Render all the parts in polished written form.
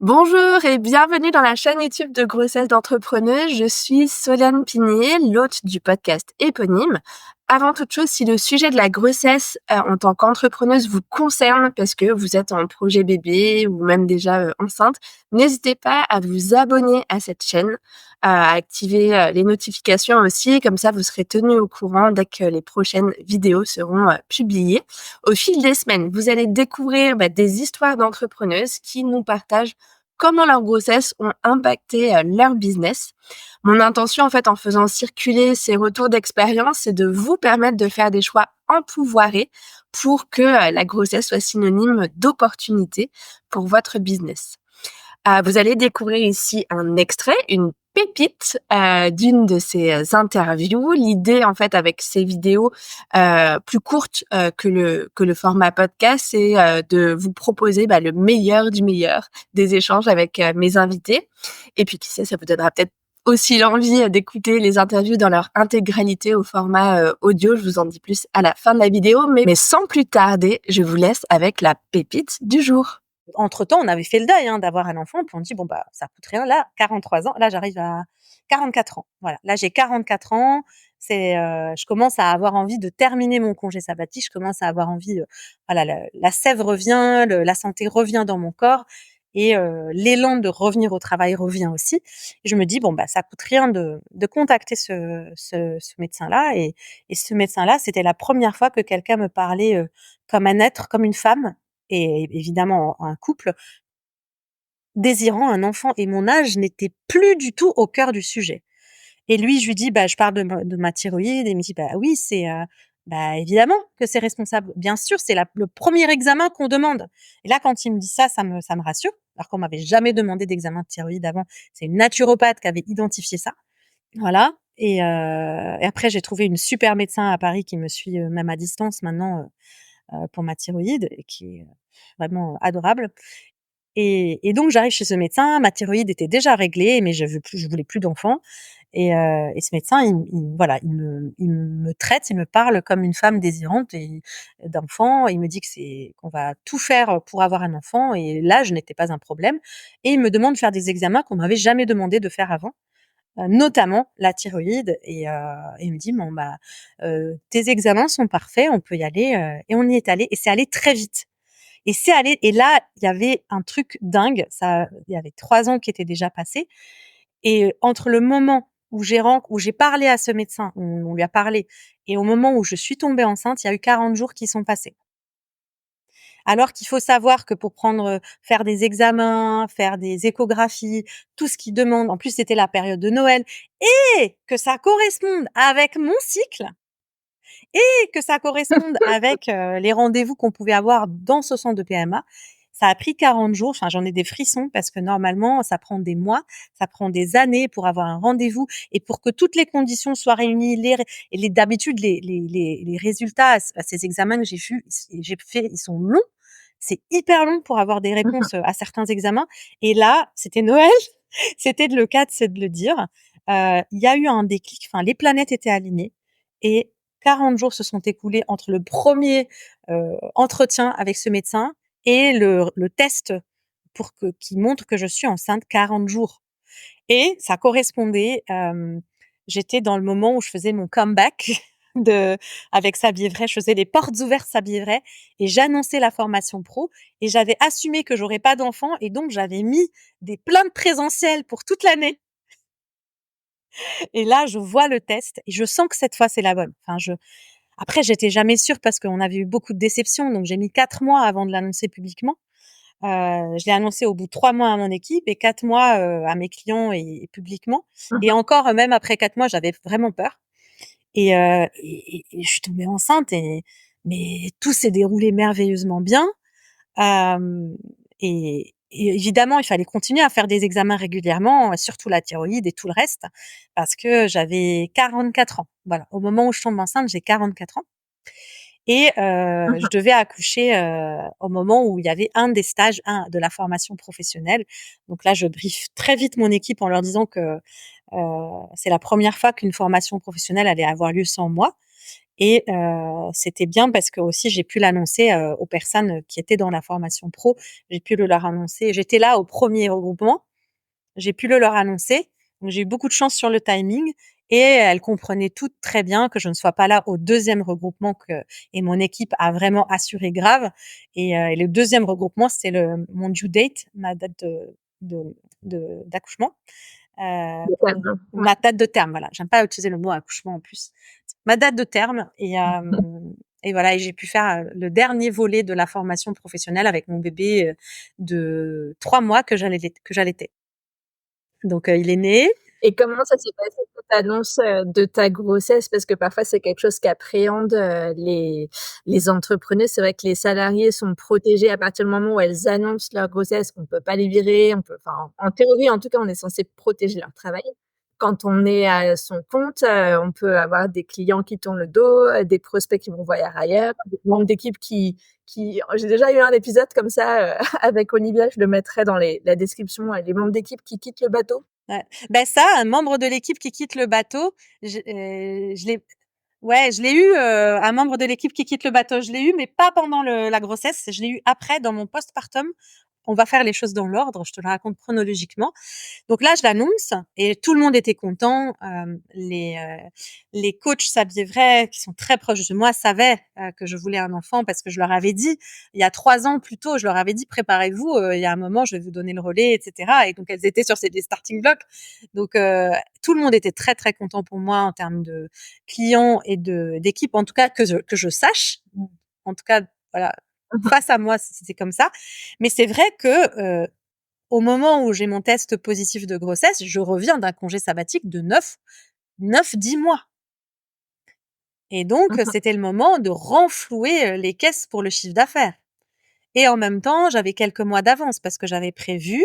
Bonjour et bienvenue dans la chaîne YouTube de Grossesse d'entrepreneuse. Je suis Solène Pinier, l'hôte du podcast éponyme. Avant toute chose, si le sujet de la grossesse en tant qu'entrepreneuse vous concerne parce que vous êtes en projet bébé ou même déjà enceinte, n'hésitez pas à vous abonner à cette chaîne, à activer les notifications aussi, comme ça vous serez tenu au courant dès que les prochaines vidéos seront publiées. Au fil des semaines, vous allez découvrir des histoires d'entrepreneuses qui nous partagent comment leurs grossesses ont impacté leur business. Mon intention, en fait, en faisant circuler ces retours d'expérience, c'est de vous permettre de faire des choix empouvoirés pour que la grossesse soit synonyme d'opportunité pour votre business. Vous allez découvrir ici un extrait, une pépite d'une de ces interviews. L'idée, en fait, avec ces vidéos plus courtes que le format podcast, c'est de vous proposer le meilleur du meilleur des échanges avec mes invités. Et puis, qui sait, ça vous donnera peut-être aussi l'envie d'écouter les interviews dans leur intégralité au format audio. Je vous en dis plus à la fin de la vidéo, mais sans plus tarder, je vous laisse avec la pépite du jour. Entre-temps, on avait fait le deuil d'avoir un enfant, puis on dit: «Bon, ça coûte rien». Là, 43 ans, là, j'arrive à 44 ans. Voilà, là, j'ai 44 ans, je commence à avoir envie de terminer mon congé sabbatique, je commence à avoir envie, voilà, la sève revient, la santé revient dans mon corps et l'élan de revenir au travail revient aussi. Et je me dis: «Bon, ça coûte rien de contacter ce médecin-là» et ce médecin-là, c'était la première fois que quelqu'un me parlait, comme un être, comme une femme et évidemment un couple désirant un enfant et mon âge n'était plus du tout au cœur du sujet. Et lui, je lui dis: «Je parle de ma thyroïde» et il me dit: «Bah oui, évidemment que c'est responsable. Bien sûr, c'est le premier examen qu'on demande». Et là, quand il me dit ça, ça me rassure, alors qu'on m'avait jamais demandé d'examen de thyroïde avant. C'est une naturopathe qui avait identifié ça. Voilà et après j'ai trouvé une super médecin à Paris qui me suit, même à distance maintenant, pour ma thyroïde et qui est, vraiment adorable. Et donc j'arrive chez ce médecin, ma thyroïde était déjà réglée, mais je voulais plus d'enfants et ce médecin, voilà, il me traite, il me parle comme une femme désirante et d'enfants. Il me dit qu'on va tout faire pour avoir un enfant et l'âge n'était pas un problème et il me demande de faire des examens qu'on m'avait jamais demandé de faire avant, notamment la thyroïde et il me dit: «Bon tes examens sont parfaits, on peut y aller», et on y est allé et c'est allé très vite. Et là, il y avait un truc dingue, il y avait 3 ans qui étaient déjà passés et entre le moment où j'ai parlé à ce médecin, où on lui a parlé et au moment où je suis tombée enceinte, il y a eu 40 jours qui sont passés. Alors qu'il faut savoir que pour faire des examens, faire des échographies, tout ce qui demande en plus, c'était la période de Noël et que ça corresponde avec mon cycle et que ça corresponde avec, les rendez-vous qu'on pouvait avoir dans ce centre de PMA. Ça a pris 40 jours, enfin, j'en ai des frissons parce que normalement, ça prend des mois, ça prend des années pour avoir un rendez-vous et pour que toutes les conditions soient réunies. D'habitude, les résultats à ces examens que j'ai fait, ils sont longs. C'est hyper long pour avoir des réponses, à certains examens et là, c'était Noël, c'était le cas, c'est de le dire. Il y a eu un déclic, enfin, les planètes étaient alignées et 40 jours se sont écoulés entre le premier entretien avec ce médecin et le test qui montre que je suis enceinte, 40 jours. Et ça correspondait, j'étais dans le moment où je faisais mon comeback de avec Sablier Vrai, je faisais les portes ouvertes Sablier Vrai et j'annonçais la formation pro et j'avais assumé que j'aurais pas d'enfant et donc j'avais mis plein de présentiels pour toute l'année. Et là, je vois le test et je sens que cette fois, c'est la bonne. Après, j'étais jamais sûre parce qu'on avait eu beaucoup de déceptions, donc j'ai mis 4 mois avant de l'annoncer publiquement. Je l'ai annoncé au bout de 3 mois à mon équipe et 4 mois, à mes clients et publiquement. Et encore, même après 4 mois, j'avais vraiment peur et je suis tombée enceinte mais tout s'est déroulé merveilleusement bien. Hem et évidemment, il fallait continuer à faire des examens régulièrement, surtout la thyroïde et tout le reste, parce que j'avais 44 ans. Voilà, au moment où je tombe enceinte, j'ai 44 ans et je devais accoucher, au moment où il y avait un des stages, un de la formation professionnelle. Donc là, je briefe très vite mon équipe en leur disant que, c'est la première fois qu'une formation professionnelle allait avoir lieu sans moi Et c'était bien parce que aussi j'ai pu l'annoncer aux personnes qui étaient dans la formation pro. J'ai pu le leur annoncer. J'étais là au premier regroupement. J'ai pu le leur annoncer. Donc j'ai eu beaucoup de chance sur le timing et elles comprenaient toutes très bien que je ne sois pas là au deuxième regroupement et mon équipe a vraiment assuré grave. Et le deuxième regroupement, c'est mon due date, ma date de, d'accouchement. Le Pour tableau. Ouais. ma date de terme, voilà. J'aime pas utiliser le mot accouchement en plus. Ma date de terme et voilà, et j'ai pu faire le dernier volet de la formation professionnelle avec mon bébé de 3 mois que j'allaitais. Donc il est né. Et comment ça s'est passé cette annonce, de ta grossesse? Parce que parfois c'est quelque chose qu'appréhendent, les entrepreneuses. C'est vrai que les salariés sont protégés à partir du moment où elles annoncent leur grossesse. On peut pas les virer, on peut enfin, en théorie, en tout cas, on est censé protéger leur travail. Quand on est à son compte, on peut avoir des clients qui tournent le dos, des prospects qui vont voir ailleurs, des membres d'équipe qui j'ai déjà eu un épisode comme ça, avec Olivia, je le mettrai dans la description, les membres d'équipe qui quittent le bateau. Ouais. Ben ça, un membre de l'équipe qui quitte le bateau, je l'ai ouais, je l'ai eu, un membre de l'équipe qui quitte le bateau, je l'ai eu, mais pas pendant la grossesse, je l'ai eu après dans mon postpartum. On va faire les choses dans l'ordre, je te le raconte chronologiquement. Donc là, je l'annonce et tout le monde était content. Les coachs Sabievray, qui sont très proches de moi, savaient que je voulais un enfant parce que je leur avais dit, il y a 3 ans plus tôt, je leur avais dit: «Préparez-vous, il y a un moment, je vais vous donner le relais» et cetera, et donc elles étaient sur des starting blocks. Donc tout le monde était très, très content pour moi en termes de clients et d'équipe, en tout cas que je sache. En tout cas, voilà, face à moi, c'était comme ça. Mais c'est vrai que, au moment où j'ai mon test positif de grossesse, je reviens d'un congé sabbatique de 9-10 mois. Et donc, Mmh. c'était le moment de renflouer les caisses pour le chiffre d'affaires. Et en même temps, j'avais quelques mois d'avance parce que j'avais prévu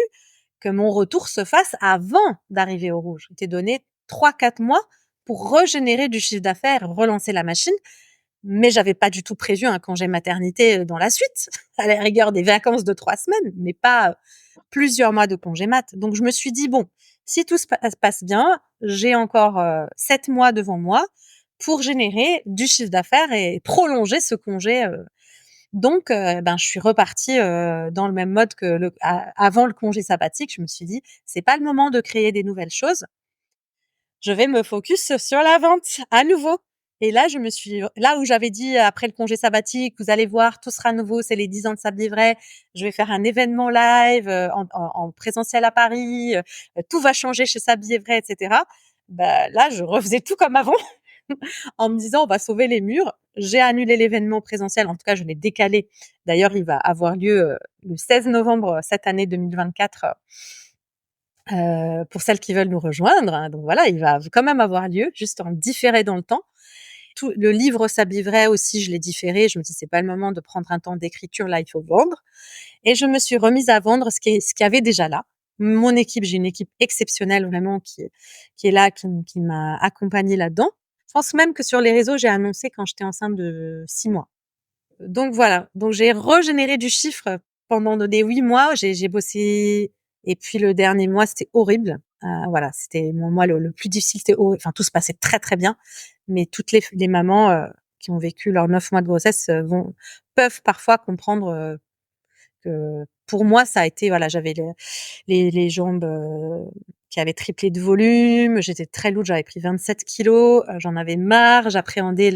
que mon retour se fasse avant d'arriver au rouge. Je m'étais donné 3-4 mois pour régénérer du chiffre d'affaires, relancer la machine. Mais j'avais pas du tout prévu un congé maternité dans la suite. À la rigueur, des vacances de 3 semaines, mais pas plusieurs mois de congé mat. Donc je me suis dit: «Bon, si tout se passe bien, j'ai encore 7 mois devant moi pour générer du chiffre d'affaires et prolonger ce congé». Donc ben, je suis repartie dans le même mode que avant le congé sabbatique. Je me suis dit: «C'est pas le moment de créer des nouvelles choses. Je vais me focus sur la vente à nouveau». Et là, là où j'avais dit après le congé sabbatique: «Vous allez voir, tout sera nouveau, c'est les 10 ans de Sable Livret. Je vais faire un événement live, en présentiel à Paris, tout va changer chez Sable Livret» et cetera. Bah, là, je refaisais tout comme avant en me disant: «On va sauver les murs». J'ai annulé l'événement présentiel, en tout cas, je l'ai décalé. D'ailleurs, il va avoir lieu, le 16 novembre cette année 2024, pour celles qui veulent nous rejoindre, hein. Donc voilà, il va quand même avoir lieu, juste en différé dans le temps. Tout le livre Sabivray aussi, je l'ai différé. Je me dis: «C'est pas le moment de prendre un temps d'écriture, là, il faut vendre». Et je me suis remise à vendre ce qu'il y avait déjà là. Mon équipe, j'ai une équipe exceptionnelle vraiment qui est là, qui m'a accompagnée là-dedans. Je pense même que sur les réseaux, j'ai annoncé quand j'étais enceinte de 6 mois. Donc voilà, donc j'ai régénéré du chiffre pendant des 8 mois, j'ai bossé, et puis le dernier mois, c'était horrible. Voilà, c'était mon mois le plus difficile, c'était enfin tout se passait très, très bien, mais toutes les mamans, qui ont vécu leurs 9 mois de grossesse, peuvent parfois comprendre, que pour moi, ça a été voilà, j'avais les jambes, qui avaient triplé de volume, j'étais très lourde, j'avais pris 27 kilogrammes, j'en avais marre, j'appréhendais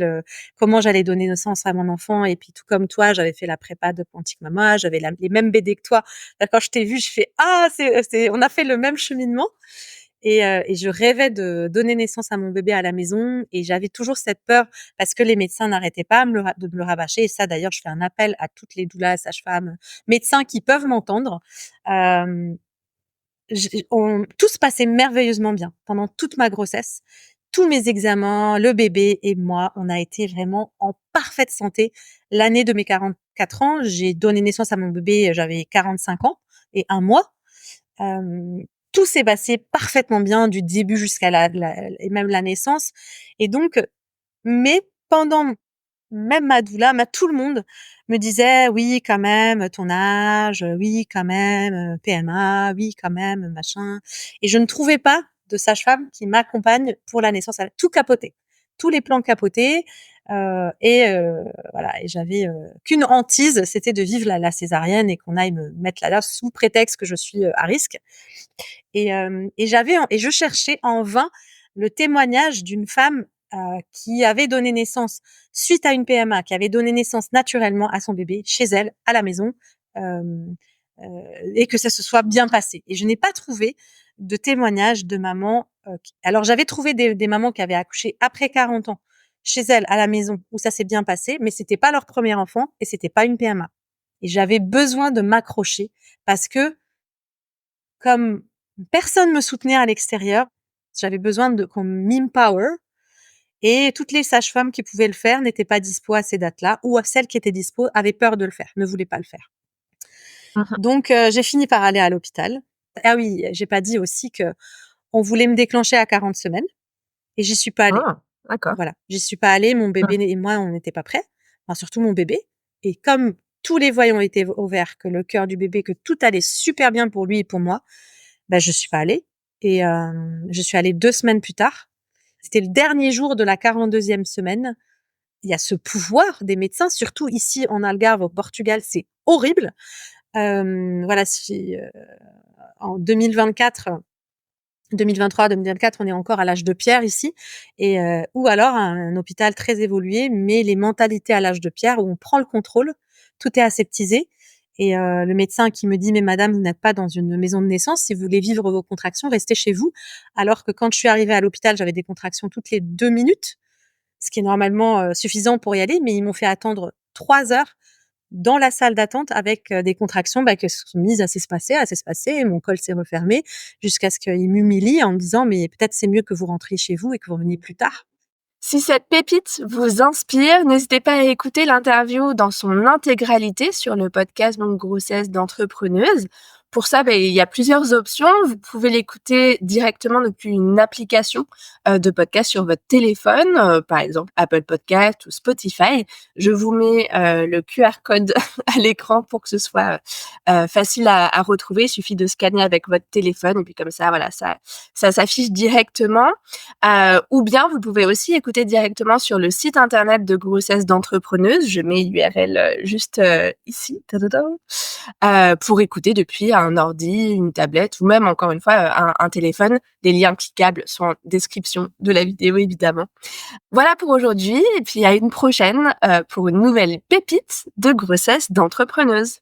comment j'allais donner naissance à mon enfant, et puis tout comme toi, j'avais fait la prépa de Quantique Mama, j'avais les mêmes BD que toi. Là, quand je t'ai vue, je fais: «Ah, c'est on a fait le même cheminement». Et je rêvais de donner naissance à mon bébé à la maison, et j'avais toujours cette peur parce que les médecins n'arrêtaient pas de me le rabâcher. Et ça, d'ailleurs, je fais un appel à toutes les doulas, sages-femmes, médecins qui peuvent m'entendre. Hem, tout se passait merveilleusement bien pendant toute ma grossesse. Tous mes examens, le bébé et moi, on a été vraiment en parfaite santé. L'année de mes 44 ans, j'ai donné naissance à mon bébé, j'avais 45 ans et 1 mois. Hem, Tout s'est passé parfaitement bien du début jusqu'à la et même la naissance. Et donc mais pendant même ma doula, tout le monde me disait: «Oui, quand même, ton âge, oui, quand même, PMA, oui, quand même, machin». Et je ne trouvais pas de sage-femme qui m'accompagne pour la naissance. Tout capotait. Tous les plans capotaient. Voilà, et j'avais qu'une hantise, c'était de vivre la césarienne et qu'on aille me mettre là sous prétexte que je suis à risque. Et je cherchais en vain le témoignage d'une femme qui avait donné naissance suite à une PMA, qui avait donné naissance naturellement à son bébé chez elle, à la maison, euh, et que ça se soit bien passé. Et je n'ai pas trouvé de témoignage de maman. Alors j'avais trouvé des mamans qui avaient accouché après 40 ans chez elles, à la maison, où ça s'est bien passé, mais c'était pas leur premier enfant et c'était pas une PMA. Et j'avais besoin de m'accrocher parce que comme personne me soutenait à l'extérieur, j'avais besoin qu'on m'empower, et toutes les sages-femmes qui pouvaient le faire n'étaient pas dispo à ces dates-là, ou celles qui étaient dispo avaient peur de le faire, ne voulaient pas le faire. Mmh. Donc j'ai fini par aller à l'hôpital. Ah oui, j'ai pas dit aussi que on voulait me déclencher à 40 semaines et j'y suis pas allée. Ah, d'accord. Voilà, j'y suis pas allée, mon bébé Mmh. et moi, on n'était pas prêts. Enfin, surtout mon bébé. Et comme tous les voyants étaient ouverts, que le cœur du bébé, que tout allait super bien pour lui et pour moi, bah, je suis pas allée. Et je suis allée 2 semaines plus tard. C'était le dernier jour de la 42e semaine. Il y a ce pouvoir des médecins, surtout ici en Algarve, au Portugal, c'est horrible. Voilà, en 2024, 2023, 2024, on est encore à l'âge de pierre ici, et ou alors un hôpital très évolué, mais les mentalités à l'âge de pierre où on prend le contrôle, tout est aseptisé. Et le médecin qui me dit: «Mais madame, vous n'êtes pas dans une maison de naissance. Si vous voulez vivre vos contractions, restez chez vous». Alors que quand je suis arrivée à l'hôpital, j'avais des contractions toutes les 2 minutes, ce qui est normalement suffisant pour y aller, mais ils m'ont fait attendre 3 heures dans la salle d'attente avec des contractions qui se sont mises à s'espacer, et mon col s'est refermé jusqu'à ce qu'il m'humilie en me disant: «Mais peut-être c'est mieux que vous rentriez chez vous et que vous reveniez plus tard». Si cette pépite vous inspire, n'hésitez pas à écouter l'interview dans son intégralité sur le podcast donc Grossesse d'entrepreneuse. Pour ça, il y a plusieurs options. Vous pouvez l'écouter directement depuis une application de podcast sur votre téléphone, par exemple Apple Podcast ou Spotify. Je vous mets le QR code à l'écran pour que ce soit facile à retrouver. Il suffit de scanner avec votre téléphone et puis comme ça, voilà, ça s'affiche directement. Ou bien vous pouvez aussi écouter directement sur le site internet de Grossesse d'entrepreneuse. Je mets l'URL juste ici, pour écouter depuis un ordi, une tablette ou même encore une fois un téléphone. Les liens cliquables sont en description de la vidéo évidemment. Voilà pour aujourd'hui et puis à une prochaine pour une nouvelle pépite de Grossesse d'entrepreneuse.